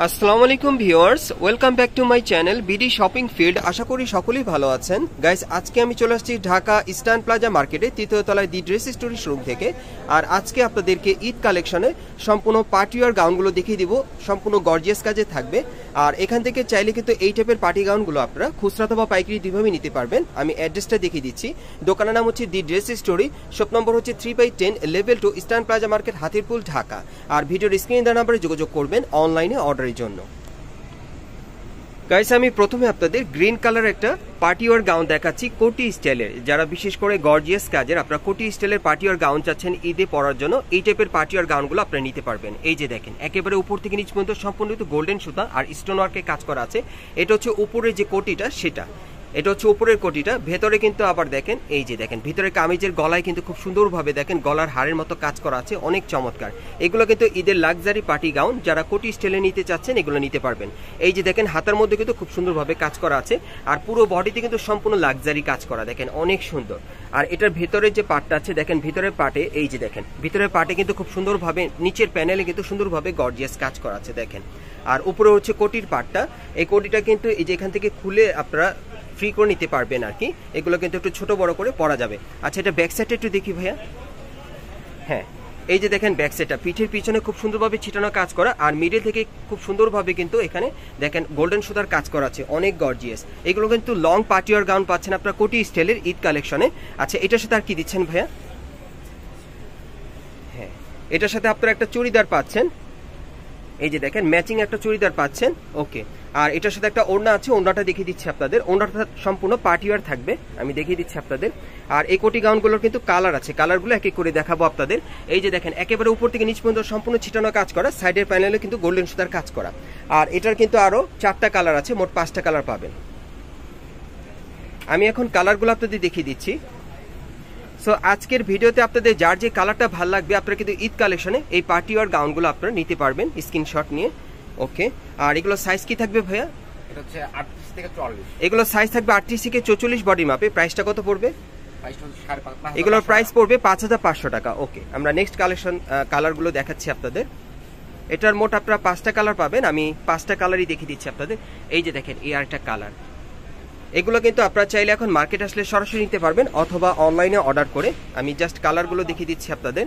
আসসালামু আলাইকুম viewers, welcome back to my channel BD shopping field. আশা করি সকলেই ভালো আছেন। গাইস, আজকে আমি চলে আসছি ঢাকা ইস্টার্ন প্লাজা মার্কেটে তৃতীয় তলায় দি ড্রেস স্টোরি শোরুম থেকে। আর আজকে আপনাদেরকে ঈদ কালেকশনে সম্পূর্ণ পার্টিওয়ার গাউনগুলো দেখিয়ে দিব, সম্পূর্ণ গর্জিয়াস কাজে থাকবে। আর এখান থেকে চাইলে কিন্তু এই টাইপের পার্টি গাউনগুলো আপনারা খুচরা অথবা পাইকারি দুইভাবে নিতে পারবেন। আমি অ্যাড্রেসটা দেখিয়ে দিচ্ছি। দোকানের নাম হচ্ছে দি ড্রেস স্টোরি, শপ নম্বর হচ্ছে 3/10, level 2, eastern plaza market, Hatirpul, Dhaka. আর ভিডিওর স্ক্রিনে দেওয়া নাম্বারে যোগাযোগ করবেন অনলাইনে অর্ডারের জন্য। গাইস, আমি প্রথমে আপনাদের গ্রিন কালার একটা পার্টিওয়ার গাউন দেখাচ্ছি কোটি স্টাইলের। যারা বিশেষ করে গর্জিয়াস কাজের আপনারা কোটি স্টাইলের পার্টিওয়ার গাউন চাচ্ছেন ঈদে পরার জন্য, এই টাইপের পার্টিওয়ার গাউনগুলো আপনারা নিতে পারবেন। এই যে দেখেন, একেবারে উপর থেকে নিচ পর্যন্ত সম্পূর্ণ গোল্ডেন সুতা আর স্টোন ওয়ার্কে কাজ করা আছে। এটা হচ্ছে উপরের যে কোটিটা, সেটা এটা হচ্ছে উপরের কোটিটা। ভেতরে কিন্তু আবার দেখেন, এই যে দেখেন ভিতরে কামিজের গলায় কিন্তু খুব সুন্দরভাবে দেখেন গলার হাড়ের মতো কাজ করা আছে, অনেক চমৎকার। এগুলো কিন্তু ঈদের লাক্সারি পার্টি গাউন, যারা কোটি স্টাইলে নিতে চাচ্ছেন এগুলো নিতে পারবেন। এই যে দেখেন হাতার মধ্যে কিন্তু খুব সুন্দরভাবে কাজ করা আছে, আর পুরো বডিতে কিন্তু সম্পূর্ণ লাক্সারি কাজ করা, দেখেন অনেক সুন্দর। আর এটার ভেতরের যে পার্টটা আছে দেখেন, ভিতরের পার্টে এই যে দেখেন ভিতরের পার্টে কিন্তু খুব সুন্দরভাবে নিচের প্যানেলে কিন্তু সুন্দরভাবে গর্জিয়াস কাজ করা আছে দেখেন। আর উপরে হচ্ছে কোটির পার্টটা, এই কোটিটা কিন্তু এই যে এখান থেকে খুলে আপনারা ফ্রি করে নিতে পারবেন আর কি। এগুলো কিন্তু একটু ছোট বড় করে পরা যাবে। আচ্ছা, এটা ব্যাক সাইডটা একটু দেখি ভাইয়া। হ্যাঁ, এই যে দেখেন ব্যাক সাইডটা, পিঠের পিছনে খুব সুন্দরভাবে ছিটানো কাজ করা, আর মিডল থেকে খুব সুন্দরভাবে কিন্তু এখানে দেখেন গোল্ডেন সুতার কাজ করা আছে, অনেক গর্জিয়াস। এগুলো কিন্তু লং পার্টিওয়ার গাউন পাচ্ছেন আপনারা কোটি স্টাইলের ঈদ কালেকশনে। আচ্ছা, এটার সাথে আর কি দিচ্ছেন ভাইয়া? হ্যাঁ, এটার সাথে আপনারা একটা চুড়িদার পাচ্ছেন, এই যে দেখেন ম্যাচিং একটা চুড়িদার পাচ্ছেন। ওকে, আর এটার সাথে একটা ওড়না আছে, ওড়নাটা দেখিয়ে দিচ্ছি আপনাদের। ওড়নাটা সম্পূর্ণ পার্টিওয়ার থাকবে, আমি দেখিয়ে দিচ্ছি আপনাদের। আর এই কোটি গাউনগুলোর কিন্তু কালার আছে, কালারগুলো এক এক করে দেখাবো আপনাদের। এই যে দেখেন একেবারে উপর থেকে নিচ পর্যন্ত সম্পূর্ণ ছিটানো কাজ করা, সাইডের প্যানেলে কিন্তু গোল্ডেন সুতার কাজ করা। আর এটার কিন্তু আরো 4টা কালার আছে, মোট 5টা কালার পাবেন। আমি এখন কালারগুলো আপনাদের দেখিয়ে দিচ্ছি। সো আজকের ভিডিওতে আপনাদের যার যে কালারটা ভালো লাগবে আপনারা কিন্তু ঈদ কালেকশনে এই পার্টিওয়ার গাউনগুলো আপনারা নিতে পারবেন স্ক্রিনশট নিয়ে। ওকে, আর এগুলো সাইজ কি থাকবে ভাইয়া? এটা হচ্ছে 38 থেকে 44। এগুলো সাইজ থাকবে 38 থেকে 44 বডি মাপে। প্রাইসটা কত পড়বে? এগুলোর প্রাইস পড়বে 5500 টাকা। ওকে, আমরা নেক্সট কালেকশন কালারগুলো দেখাচ্ছি আপনাদের। এটার মোট আপনারা 5টা কালার পাবেন, আমি 5টা কালারই দেখিয়ে দিচ্ছি আপনাদের। এই যে দেখেন এই আরেকটা কালার। এগুলো কিন্তু আপনারা চাইলে এখন মার্কেট আসলে সরাসরি নিতে পারবেন অথবা অনলাইনে অর্ডার করে। আমি জাস্ট কালারগুলো দেখিয়ে দিচ্ছি আপনাদের।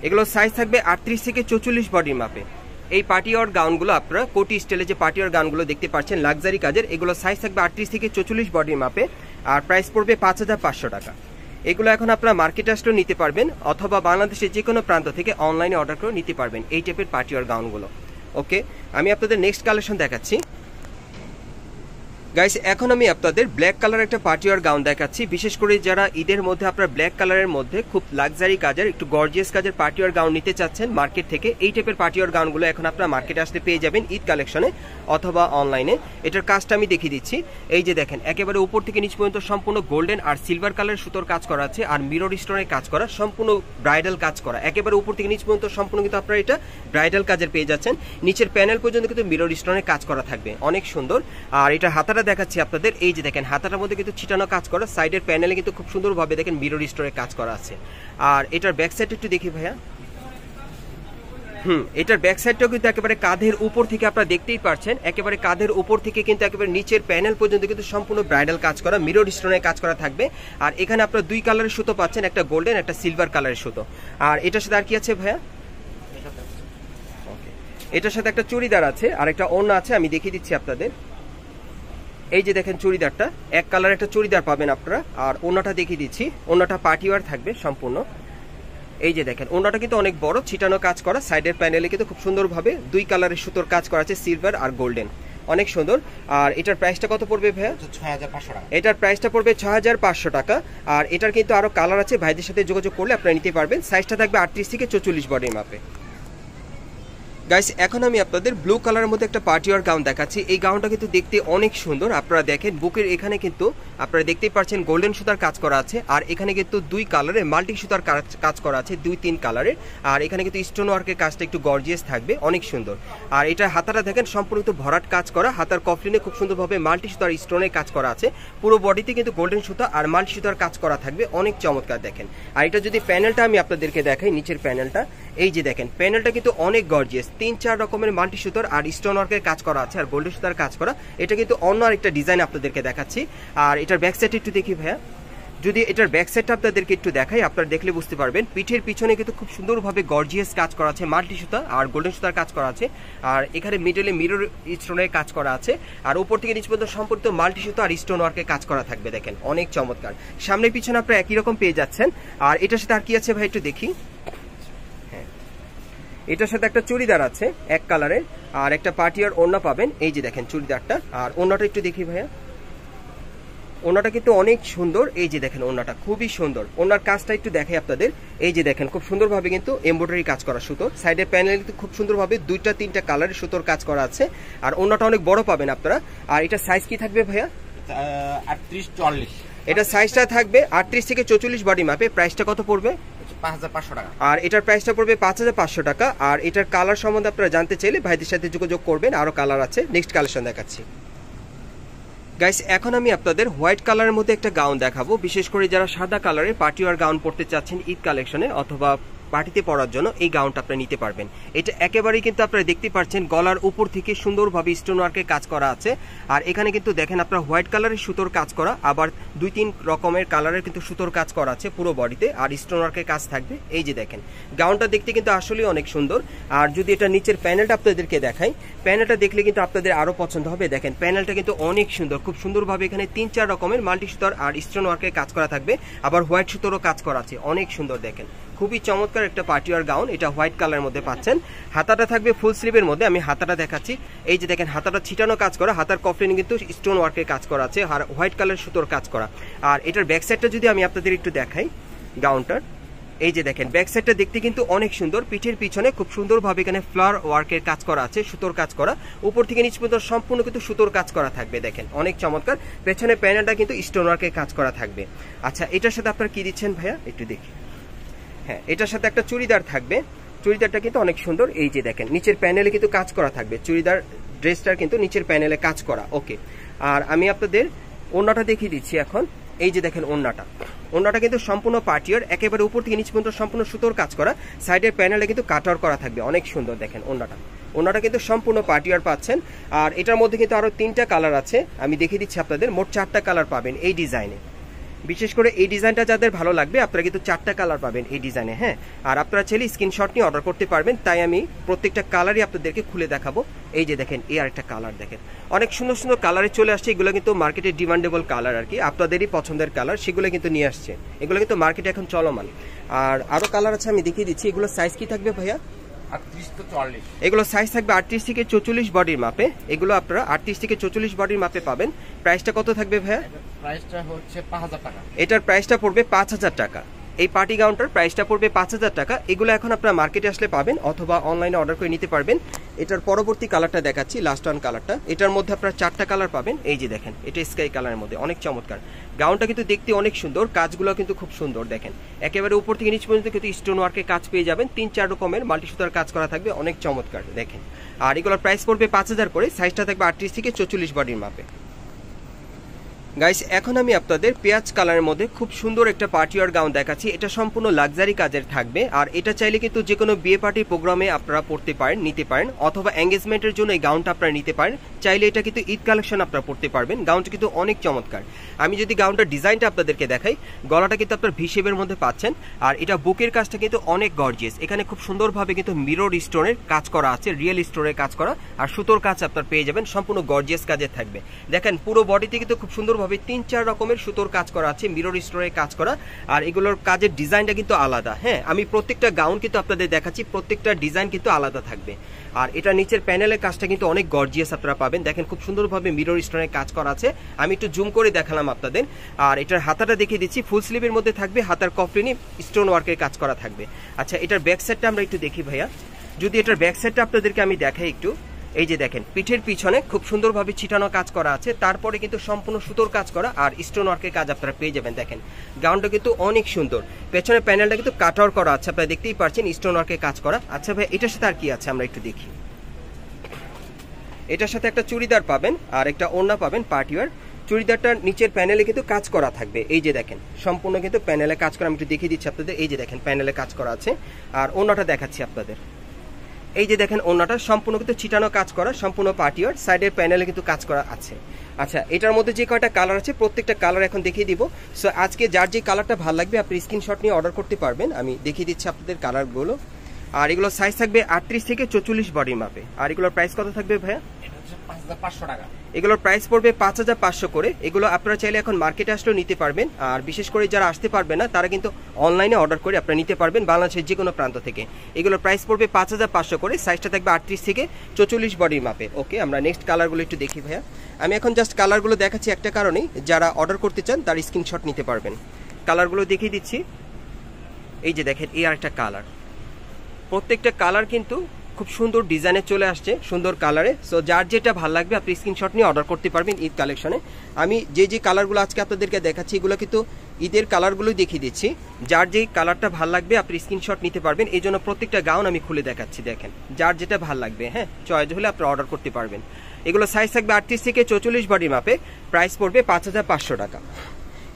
এগুলো সাইজ থাকবে 38 থেকে 44 বডির মাপে। এই পার্টিওয়ার গাউনগুলো আপনারা কোটি স্টাইলে যে পার্টিওয়ার গাউনগুলো দেখতে পাচ্ছেন লাক্সারি কাজের, এগুলো সাইজ থাকবে 38 থেকে 44 বডির মাপে, আর প্রাইস পড়বে 5500 টাকা। এগুলো এখন আপনারা মার্কেট আসলেও নিতে পারবেন অথবা বাংলাদেশের যে কোনো প্রান্ত থেকে অনলাইনে অর্ডার করে নিতে পারবেন এই টাইপের পার্টিওয়ার গাউনগুলো। ওকে, আমি আপনাদের নেক্সট কালেকশন দেখাচ্ছি। গাইস, এখন আমি আপনাদের ব্ল্যাক কালার একটা পার্টিওয়ার গাউন দেখাচ্ছি। বিশেষ করে যারা ঈদের মধ্যে আপনারা ব্ল্যাক কালারের মধ্যে খুব লাক্সারি কাজের একটু গর্জিয়াস কাজের পার্টিওয়ার গাউন নিতে চাচ্ছেন মার্কেট থেকে, এই টাইপের পার্টিওয়ার গাউনগুলো এখন আপনারা মার্কেটে আসতে পেয়ে যাবেন ঈদ কালেকশনে অথবা অনলাইনে। এটার কাজটা আমি দেখিয়ে দিচ্ছি। এই যে দেখেন একেবারে উপর থেকে নিচ পর্যন্ত সম্পূর্ণ গোল্ডেন আর সিলভার কালারের সুতোর কাজ করা আছে, আর মিরর স্টোনের কাজ করা, সম্পূর্ণ ব্রাইডাল কাজ করা। একেবারে উপর থেকে নিচ পর্যন্ত সম্পূর্ণ কিন্তু আপনারা এটা ব্রাইডাল কাজের পেয়ে যাচ্ছেন। নিচের প্যানেল পর্যন্ত কিন্তু মিরর স্টোনের কাজ করা থাকবে, অনেক সুন্দর। আর এটা হাতাটা দেখাচ্ছি আপনাদের। এই যে দেখেন হাতাটার মধ্যে কিন্তু ছিটানো কাজ করা, সাইডের প্যানেলে কিন্তু খুব সুন্দরভাবে দেখেন মিরর স্টোরে কাজ করা আছে। আর এটার ব্যাক সাইড একটু দেখি ভাইয়া। এটার ব্যাক সাইডটাও কিন্তু একেবারে কাঁধের উপর থেকে আপনারা দেখতেই পাচ্ছেন, একেবারে কাঁধের উপর থেকে কিন্তু একেবারে নিচের প্যানেল পর্যন্ত কিন্তু সম্পূর্ণ ব্রাইডাল কাজ করা, মিরর স্টোনের কাজ করা থাকবে। আর এখানে আপনারা 2 কালারের সুতো পাচ্ছেন, একটা গোল্ডেন একটা সিলভার কালারের সুতো। আর এটার সাথে আর কি আছে ভাইয়া? এটার সাথে একটা চুড়িদার আছে আর একটা ওড়না আছে, আমি দেখিয়ে দিচ্ছি আপনাদের। এই যে দেখেন চুড়িদারটা, এক কালার একটা চুড়িদার পাবেন আপনারা। আর ওড়নাটা দেখিয়ে দিচ্ছি, ওড়নাটা পার্টিওয়ার থাকবে সম্পূর্ণ। এই যে দেখেন ওড়নাটা কিন্তু অনেক বড়, ছিটানো কাজ করা, সাইডের প্যানেলে কিন্তু খুব সুন্দরভাবে 2 কালারের সুতোর কাজ করা আছে, সিলভার আর গোল্ডেন, অনেক সুন্দর। আর এটার প্রাইসটা কত পড়বে ভাইয়া? 6500 টাকা। এটার প্রাইসটা পড়বে 6500 টাকা। আর এটার কিন্তু আরো কালার আছে, ভাইদের সাথে যোগাযোগ করলে আপনারা নিতে পারবেন। সাইজটা থাকবে 38 থেকে 44 বডির মাপে। গাইস, এখন আমি আপনাদের ব্লু কালারের মধ্যে একটা পার্টিওয়ার গাউন দেখাচ্ছি। এই গাউনটা কিন্তু দেখতে অনেক সুন্দর। আপনারা দেখেন বুকের এখানে কিন্তু আপনারা দেখতেই পাচ্ছেন গোল্ডেন সুতার কাজ করা আছে, আর এখানে কিন্তু 2 কালারের মাল্টি সুতার কাজ করা আছে, 2-3 কালারের। আর এখানে কিন্তু স্টোন ওয়ার্কের কাজটা একটু গর্জিয়াস থাকবে, অনেক সুন্দর। আর এটা হাতাটা দেখেন সম্পূর্ণ ভরাট কাজ করা, হাতার কফলিনে খুব সুন্দরভাবে মাল্টি সুতার স্টোনের কাজ করা আছে। পুরো বডিতে কিন্তু গোল্ডেন সুতা আর মাল্টি সুতার কাজ করা থাকবে, অনেক চমৎকার দেখেন। আর এটা যদি প্যানেলটা আমি আপনাদেরকে দেখাই, নিচের প্যানেলটা এই যে দেখেন প্যানেলটা কিন্তু অনেক গর্জিয়াস, 3-4 রকমের মাল্টি সুতোর আর স্টোন ওয়ার্কের কাজ করা আছে আর গোল্ডেন সুতার কাজ করা। এটা কিন্তু অন্য আরেকটা ডিজাইন আপনাদেরকে দেখাচ্ছি। আর এটার ব্যাক সাইড একটু দেখি ভাইয়া, যদি এটার ব্যাক সাইডটা আপনাদেরকে একটু দেখাই আপনারা দেখলে বুঝতে পারবেন। পিঠের পিছনে কিন্তু খুব সুন্দরভাবে গর্জিয়াস কাজ করা আছে, মাল্টি সুতা আর গোল্ডেন সুতার কাজ করা আছে। আর এখানে মিডলে মিরর স্টোনের কাজ করা আছে, আর উপর থেকে নিচ পর্যন্ত সম্পূর্ণ মাল্টি সুতা আর স্টোন ওয়ার্কের কাজ করা থাকবে। দেখেন অনেক চমৎকার, সামনে পিছনে আপনারা একই রকম পেয়ে যাচ্ছেন। আর এটার সাথে আর কি আছে ভাই একটু দেখি। হ্যাঁ, এটার সাথে একটা চুড়িদার আছে এক কালারের, আর একটা পার্টিয়ার ওড়না পাবেন। এই যে দেখেন চুড়িদারটা, আর ওড়নাটা একটু দেখি ভাইয়া। ওনাটা কিন্তু অনেক সুন্দর, এই যে দেখেন ওনাটা খুবই সুন্দর। ওনার কাজটা একটু দেখাই আপনাদের। এই যে দেখেন খুব সুন্দরভাবে কিন্তু এমব্রয়ডারি কাজ করা সুতোর, সাইডের প্যানেল কিন্তু খুব সুন্দরভাবে 2-3টা কালারের সুতোর কাজ করা আছে। আর ওনাটা অনেক বড় পাবেন আপনারা। আর এটা সাইজ কি থাকবে ভাইয়া? 38-40। এটা সাইজটা থাকবে 38 থেকে 44 বডি মাপে। প্রাইসটা কত পড়বে? 5500 টাকা। আর এটার প্রাইসটা পড়বে 5500 টাকা। আর এটার কালার সম্বন্ধে আপনারা জানতে চাইলে ভাইদের সাথে যোগাযোগ করবেন, আরো কালার আছে। নেক্সট কালেকশন দেখাচ্ছি গাইস। এখন আমি আপনাদের হোয়াইট কালারের মধ্যে একটা গাউন দেখাবো, বিশেষ করে যারা সাদা কালারের পার্টি ওয়্যার গাউন পরতে চাচ্ছেন ঈদ কালেকশনে অথবা পার্টিতে পরার জন্য এই গাউনটা আপনারা নিতে পারবেন। এটা একেবারেই কিন্তু আপনারা দেখতে পাচ্ছেন গলার উপর থেকে সুন্দরভাবে স্টোন ওয়ার্কের কাজ করা আছে। আর এখানে কিন্তু দেখেন আপনারা হোয়াইট কালারের সুতোর কাজ করা, আবার 2-3 রকমের কালারের কিন্তু সুতোর কাজ করা আছে পুরো বডিতে, আর স্টোন ওয়ার্কের কাজ থাকবে। এই যে দেখেন গাউনটা দেখতে কিন্তু আসলেই অনেক সুন্দর। আর যদি এটা নিচের প্যানেলটা আপনাদেরকে দেখাই, প্যানেলটা দেখলে কিন্তু আপনাদের আরো পছন্দ হবে। দেখেন প্যানেলটা কিন্তু অনেক সুন্দর, খুব সুন্দরভাবে এখানে 3-4 রকমের মাল্টি সুতোর আর স্টোন ওয়ার্কের কাজ করা থাকবে, আবার হোয়াইট সুতোরও কাজ করা আছে। অনেক সুন্দর, দেখেন খুবই চমৎকার একটা পার্টি ওয়্যার গাউন। এটা হোয়াইট কালারের মধ্যে পাচ্ছেন। হাতাটা থাকবে ফুল স্লিভের মধ্যে, আমি হাতাটা দেখাচ্ছি। এই যে দেখেন হাতাটা ছিটানো কাজ করা, হাতার কফলিনে কিন্তু স্টোন ওয়ার্কের কাজ করা আছে আর হোয়াইট কালার সুতোর কাজ করা। আর এটার ব্যাক সাইডটা যদি আমি আপনাদের একটু দেখাই গাউনটার, এই যে দেখেন ব্যাক সাইডটা দেখতে কিন্তু অনেক সুন্দর। পিঠের পিছনে খুব সুন্দরভাবে এখানে ফ্লাওয়ার ওয়ার্কের কাজ করা আছে, সুতোর কাজ করা, উপর থেকে নিচ পর্যন্ত সম্পূর্ণ কিন্তু সুতোর কাজ করা থাকবে। দেখেন অনেক চমৎকার, পেছনে প্যানেলটা কিন্তু স্টোন ওয়ার্কের কাজ করা থাকবে। আচ্ছা এটার সাথে আপনারা কি দিচ্ছেন ভাইয়া একটু দেখি। হ্যাঁ, এটার সাথে একটা চুড়িদার থাকবে, চুড়িদারটা কিন্তু অনেক সুন্দর। এই যে দেখেন নিচের প্যানেলে কিন্তু কাজ করা থাকবে, চুড়িদার ড্রেসটার কিন্তু নিচের প্যানেলে কাজ করা। ওকে, আর আমি আপনাদের ওড়নাটা দেখিয়ে দিচ্ছি এখন। এই যে দেখেন ওড়নাটা কিন্তু সম্পূর্ণ পার্টিয়ার, একেবারে উপর থেকে নিচ পর্যন্ত সম্পূর্ণ সুতোর কাজ করা, সাইডের প্যানেলে কিন্তু কাটার করা থাকবে। অনেক সুন্দর দেখেন ওড়নাটা কিন্তু সম্পূর্ণ পার্টিয়ার পাচ্ছেন। আর এটার মধ্যে কিন্তু আরো 3টা কালার আছে, আমি দেখিয়ে দিচ্ছি আপনাদের। মোট 4টা কালার পাবেন এই ডিজাইনে। বিশেষ করে এই ডিজাইনটা যাদের ভালো লাগবে আপনারা কিন্তু 4টা কালার পাবেন এই ডিজাইনে। হ্যাঁ, আর আপনারা চাইলে স্ক্রিনশট নিয়ে অর্ডার করতে পারবেন, তাই আমি প্রত্যেকটা কালারই আপনাদেরকে খুলে দেখাবো। এই যে দেখেন এই আরেকটা কালার, দেখেন অনেক সুন্দর সুন্দর কালারে চলে আসছে। এগুলো কিন্তু মার্কেটে ডিমান্ডেবল কালার আর কি, আপনাদেরই পছন্দের কালার, সেগুলো কিন্তু নিয়ে আসছে। এগুলো কিন্তু মার্কেটে এখন চলমান। আর আরো কালার আছে, আমি দেখিয়ে দিচ্ছি। এগুলো সাইজ কি থাকবে ভাইয়া? 38-40। এগুলো সাইজ থাকবে 38 থেকে 44 বডির মাপে। এগুলো আপনারা 38 থেকে 44 বডির মাপে পাবেন। প্রাইসটা কত থাকবে ভাইয়া? প্রাইসটা হচ্ছে 5000 টাকা। এটার প্রাইসটা পড়বে 5000 টাকা। এই পার্টি গাউনটার প্রাইসটা পড়বে 5000 টাকা। এগুলো এখন আপনারা মার্কেটে আসলে পাবেন অথবা অনলাইনে অর্ডার করে নিতে পারবেন। এটার পরবর্তী কালারটা দেখাচ্ছি, লাস্ট ওয়ান কালারটা। এটার মধ্যে আপনারা 4টা কালার পাবেন। এই যে দেখেন এটা স্কাই কালারের মধ্যে, অনেক চমৎকার। গাউনটা কিন্তু দেখতে অনেক সুন্দর, কাজগুলো কিন্তু খুব সুন্দর। দেখেন একেবারে উপর থেকে নিচ পর্যন্ত কিন্তু স্টোন ওয়ার্কের কাজ পেয়ে যাবেন, 3-4 রকমের মাল্টি সুতার কাজ করা থাকবে, অনেক চমৎকার দেখেন। আর এগুলোর প্রাইস পড়বে 5000 করে, সাইজটা থাকবে 38 থেকে 44 বডির মাপে। গাইস এখন আমি আপনাদের পেঁয়াজ কালারের মধ্যে খুব সুন্দর একটা পার্টি ওয়্যার গাউন দেখাচ্ছি। এটা সম্পূর্ণ লাক্সারি কাজের থাকবে, আর এটা চাইলে কিন্তু যে কোনো বিয়ে পার্টির প্রোগ্রামে আপনারা পড়তে পারেন, নিতে পারেন, অথবা এঙ্গেজমেন্টের জন্য এই গাউনটা আপনারা নিতে পারেন। চাইলে এটা কিন্তু ঈদ কালেকশন আপনারা পড়তে পারবেন। গাউনটা কিন্তু অনেক চমৎকার। আমি যদি গাউনটার ডিজাইনটা আপনাদেরকে দেখাই, গলাটা কিন্তু আপনার ভি শেপের মধ্যে পাচ্ছেন। আর এটা বুকের কাজটা কিন্তু অনেক গর্জিয়াস, এখানে খুব সুন্দরভাবে কিন্তু মিরর স্টোনের কাজ করা আছে, রিয়েল স্টোনের কাজ করা, আর সুতোর কাজ আপনার পেয়ে যাবেন, সম্পূর্ণ গর্জিয়াস কাজের থাকবে। দেখেন পুরো বডিতে কিন্তু খুব সুন্দরভাবে 3-4 রকমের সুতোর কাজ করা আছে, মিরর স্টোনের কাজ করা, আর এগুলোর কাজের ডিজাইনটা কিন্তু আলাদা। হ্যাঁ, আমি প্রত্যেকটা গাউন কিন্তু আপনাদের দেখাচ্ছি, প্রত্যেকটা ডিজাইন কিন্তু আলাদা থাকবে। আর এটা নিচের প্যানেলের কাজটা কিন্তু অনেক গর্জিয়াস আপনারা পাবেন। দেখেন খুব সুন্দরভাবে মিরর স্টোনের কাজ করা আছে, আমি একটু জুম করে দেখালাম আপনাদের। আর এটার হাতাটা দেখিয়ে দিচ্ছি, ফুল স্লিভের মধ্যে থাকবে, হাতার কফলিনে স্টোন ওয়ার্কের কাজ করা থাকবে। আচ্ছা এটার ব্যাক সাইডটা আমরা একটু দেখি ভাইয়া। যদি এটার ব্যাক সাইডটা আপনাদেরকে আমি দেখাই একটু, এই যে দেখেন পিঠের পিছনে খুব সুন্দরভাবে ছিটানো কাজ করা আছে, তারপরে কিন্তু সম্পূর্ণ সুতোর কাজ করা আর স্টোন ওয়ার্কের কাজ আপনারা পেয়ে যাবেন। দেখেন গাউনটা কিন্তু অনেক সুন্দর, পেছনের প্যানেলটা কিন্তু কাটওয়ার্ক করা আছে, আপনারা দেখতেই পাচ্ছেন স্টোন ওয়ার্কের কাজ করা। আচ্ছা ভাই এটার সাথে আর কি আছে আমরা একটু দেখি। এটার সাথে একটা চুড়িদার পাবেন আর একটা ওড়না পাবেন পার্টি ওয়্যার। চুড়িদারটার নিচের প্যানেলে কিন্তু কাজ করা থাকবে, এই যে দেখেন সম্পূর্ণ কিন্তু প্যানেলে কাজ করা, আমি একটু দেখিয়ে দিচ্ছি আপনাদের, এই যে দেখেন প্যানেলে কাজ করা আছে। আর ওড়নাটা দেখাচ্ছি আপনাদের, এই যে দেখেন ওড়নাটা সম্পূর্ণ কিন্তু ছিটানো কাজ করা, সম্পূর্ণ পার্টিওয়ার, সাইডের প্যানেলে কিন্তু কাজ করা আছে। আচ্ছা, এটার মধ্যে যে কয়টা কালার আছে প্রত্যেকটা কালার এখন দেখিয়ে দিব। সো আজকে যার যে কালারটা ভালো লাগবে আপনি স্ক্রিনশট নিয়ে অর্ডার করতে পারবেন, আমি দেখিয়ে দিচ্ছি আপনাদের কালারগুলো। আর এগুলো সাইজ থাকবে 38 থেকে 44 বডির মাপে। আর এগুলোর প্রাইস কত থাকবে ভাইয়া? 5500 টাকা। এগুলোর প্রাইস পড়বে 5500 করে। এগুলো আপনারা চাইলে এখন মার্কেটে আসলেও নিতে পারবেন, আর বিশেষ করে যারা আসতে পারবে না তারা কিন্তু অনলাইনে অর্ডার করে আপনারা নিতে পারবেন বাংলাদেশের যে কোনো প্রান্ত থেকে। এগুলোর প্রাইস পড়বে 5500 করে, সাইজটা থাকবে 38 থেকে 44 বডির মাপে। ওকে, আমরা নেক্সট কালারগুলো একটু দেখি ভাইয়া। আমি এখন জাস্ট কালারগুলো দেখাচ্ছি একটা কারণেই, যারা অর্ডার করতে চান তার স্ক্রিনশট নিতে পারবেন। কালারগুলো দেখিয়ে দিচ্ছি, এই যে দেখেন এই আরেকটা কালার, প্রত্যেকটা কালার কিন্তু খুব সুন্দর ডিজাইনে চলে আসছে, সুন্দর কালারে। সো যার যেটা ভালো লাগবে আপনি স্ক্রিনশট নিয়ে অর্ডার করতে পারবেন ঈদ কালেকশনে। আমি যে কালারগুলো আজকে আপনাদেরকে দেখাচ্ছি এগুলো কিন্তু ঈদের কালারগুলোই দেখিয়ে দিচ্ছি, যার যেই কালারটা ভালো লাগবে আপনি স্ক্রিনশট নিতে পারবেন। এই জন্য প্রত্যেকটা গাউন আমি খুলে দেখাচ্ছি, দেখেন যার যেটা ভালো লাগবে, হ্যাঁ চয়েস হলে আপনি অর্ডার করতে পারবেন। এগুলো সাইজ থাকবে 38 থেকে 44 বডি মাপে, প্রাইস পড়বে 5500 টাকা।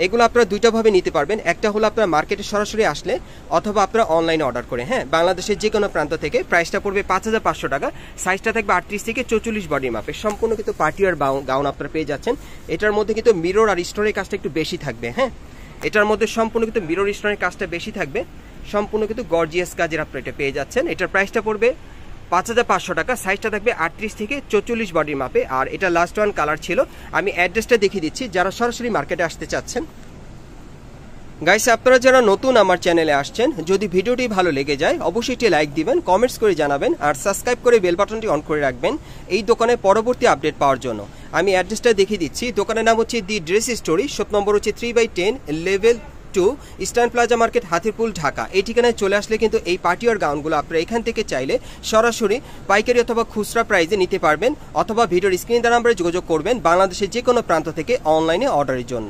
এগুলো আপনারা দুইটাভাবে নিতে পারবেন, একটা হলো আপনারা মার্কেটে সরাসরি আসলে, অথবা আপনারা অনলাইনে অর্ডার করে, হ্যাঁ বাংলাদেশের যে কোনো প্রান্ত থেকে। প্রাইসটা পড়বে 5500 টাকা, সাইজটা থাকবে 38 থেকে 44 বডি মাপে। সম্পূর্ণ কিন্তু পার্টিওয়ার গাউন আপনারা পেয়ে যাচ্ছেন। এটার মধ্যে কিন্তু মিরর আর স্টোনের কাজটা একটু বেশি থাকবে, হ্যাঁ এটার মধ্যে সম্পূর্ণ কিন্তু মিরর স্টোনের কাজটা বেশি থাকবে, সম্পূর্ণ কিন্তু গর্জিয়াস কাজের আপনারা এটা পেয়ে যাচ্ছেন। এটার প্রাইসটা পড়বে 5500 টাকা, সাইজটা থাকবে 38 থেকে 44 বডির মাপে। আর এটা লাস্ট ওয়ান কালার ছিল, আমি অ্যাড্রেসটা দেখিয়ে দিচ্ছি যারা সরাসরি মার্কেটে আসতে চাচ্ছেন। গাইস, আপনারা যারা নতুন আমার চ্যানেলে আসছেন, যদি ভিডিওটি ভালো লেগে যায় অবশ্যই একটি লাইক দিবেন, কমেন্টস করে জানাবেন, আর সাবস্ক্রাইব করে বেল বাটনটি অন করে রাখবেন এই দোকানের পরবর্তী আপডেট পাওয়ার জন্য। আমি অ্যাড্রেসটা দেখিয়ে দিচ্ছি, দোকানের নাম হচ্ছে দি ড্রেস স্টোরি, শপ নম্বর হচ্ছে 3/10, level 2, eastern plaza market, Hatirpul, Dhaka. এই ঠিকানায় চলে আসলে কিন্তু এই পার্টিওয়ার গাউনগুলো আপনারা এখান থেকে চাইলে সরাসরি পাইকারি অথবা খুচরা প্রাইসে নিতে পারবেন, অথবা ভিডিওর স্ক্রিন দ্বারা আমরা যোগাযোগ করবেন বাংলাদেশের যে কোনো প্রান্ত থেকে অনলাইনে অর্ডারের জন্য।